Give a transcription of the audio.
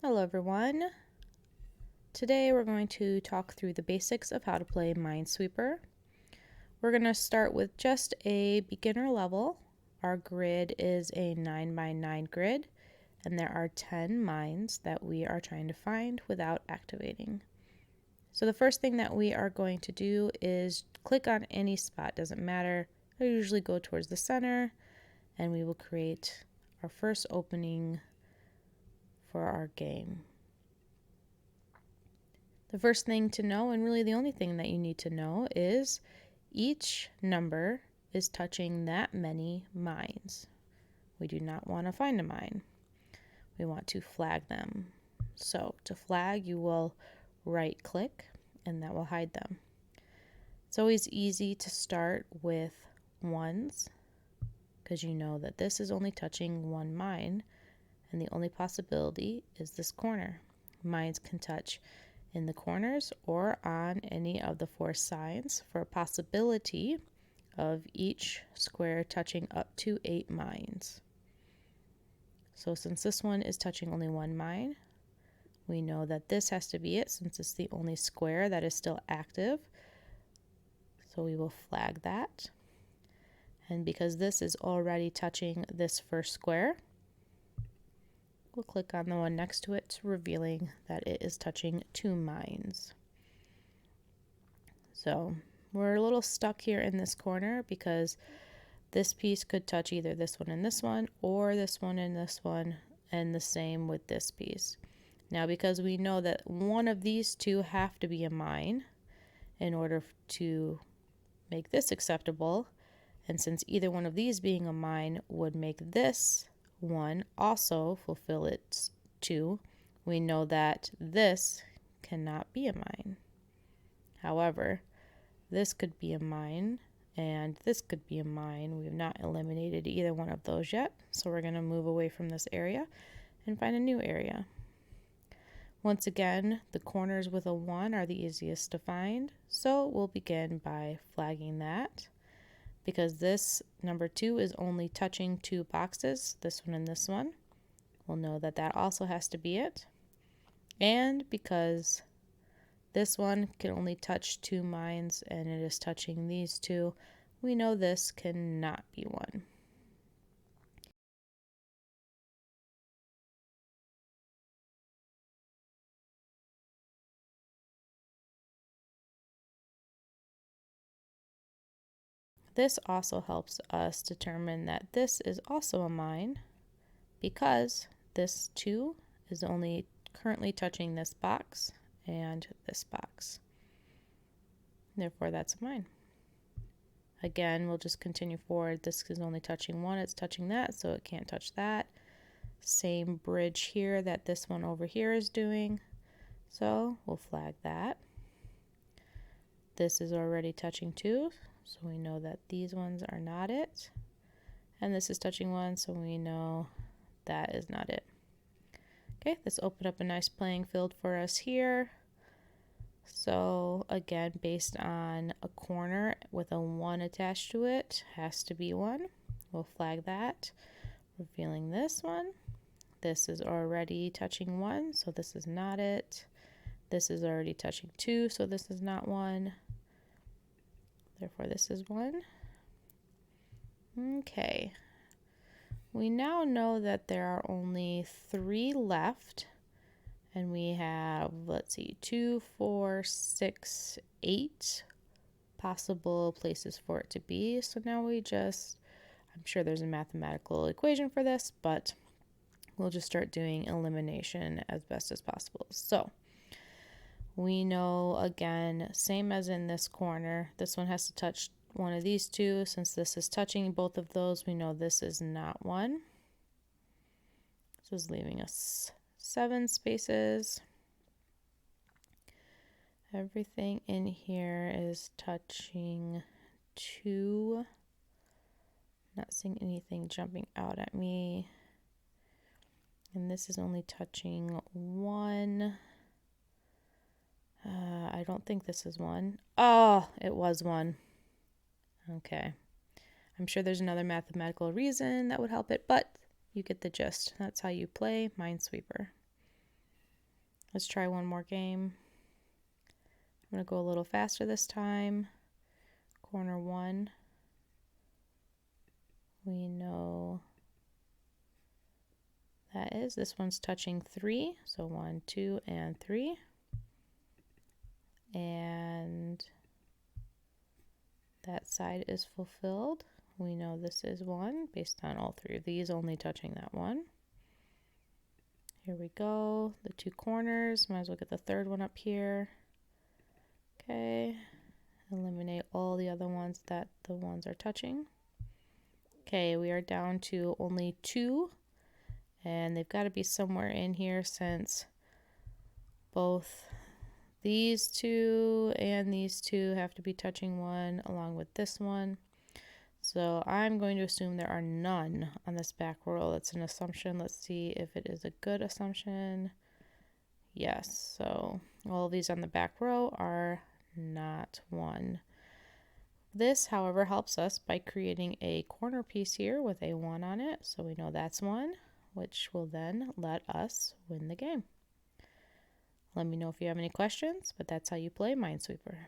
Hello everyone. Today we're going to talk through the basics of how to play Minesweeper. We're going to start with just a beginner level. Our grid is a 9x9 grid and there are 10 mines that we are trying to find without activating. So the first thing that we are going to do is click on any spot, doesn't matter. I usually go towards the center and we will create our first opening for our game. The first thing to know, and really the only thing that you need to know, is each number is touching that many mines. We do not want to find a mine. We want to flag them. So to flag, you will right click and that will hide them. It's always easy to start with ones because you know that this is only touching one mine and the only possibility is this corner. Mines can touch in the corners or on any of the 4 sides for a possibility of each square touching up to 8 mines. So since this one is touching only one mine, we know that this has to be it since it's the only square that is still active. So we will flag that. And because this is already touching this first square, we'll click on the one next to it, revealing that it is touching 2 mines. So we're a little stuck here in this corner because this piece could touch either this one and this one, or this one and this one, and the same with this piece. Now because we know that one of these two have to be a mine in order to make this acceptable, and since either one of these being a mine would make this one also fulfill its 2, we know that this cannot be a mine. However, this could be a mine and this could be a mine. We've not eliminated either one of those yet, so we're going to move away from this area and find a new area. Once again, the corners with a 1 are the easiest to find, so we'll begin by flagging that. Because this number 2 is only touching 2 boxes, this one and this one, we'll know that that also has to be it. And because this one can only touch 2 mines and it is touching these 2, we know this cannot be 1. This also helps us determine that this is also a mine because this 2 is only currently touching this box and this box. Therefore, that's a mine. Again, we'll just continue forward. This is only touching 1, it's touching that, so it can't touch that. Same bridge here that this one over here is doing, so we'll flag that. This is already touching 2, so we know that these ones are not it. And this is touching 1, so we know that is not it. Okay, this opened up a nice playing field for us here. So again, based on a corner with a 1 attached to it, has to be 1. We'll flag that. Revealing this one. This is already touching 1, so this is not it. This is already touching 2, so this is not 1. Therefore, this is 1. Okay. We now know that there are only 3 left. And we have, let's see, 2, 4, 6, 8 possible places for it to be. So now we just, I'm sure there's a mathematical equation for this, but we'll just start doing elimination as best as possible. So we know, again, same as in this corner, this one has to touch one of these 2. Since this is touching both of those, we know this is not 1. This is leaving us 7 spaces. Everything in here is touching 2. Not seeing anything jumping out at me. And this is only touching 1. I don't think this is 1. Oh, it was 1. Okay. I'm sure there's another mathematical reason that would help it, but you get the gist. That's how you play Minesweeper. Let's try one more game. I'm going to go a little faster this time. Corner 1. We know that is, this one's touching 3. So 1, 2, and 3. And that side is fulfilled. We know this is 1 based on all 3 of these only touching that one. Here we go. The 2 corners. Might as well get the third one up here. Okay. Eliminate all the other ones that the ones are touching. Okay, we are down to only 2. And they've got to be somewhere in here since both these 2 and these 2 have to be touching 1 along with this one. So I'm going to assume there are none on this back row. That's an assumption. Let's see if it is a good assumption. Yes, so all of these on the back row are not 1. This, however, helps us by creating a corner piece here with a 1 on it. So we know that's 1, which will then let us win the game. Let me know if you have any questions, but that's how you play Minesweeper.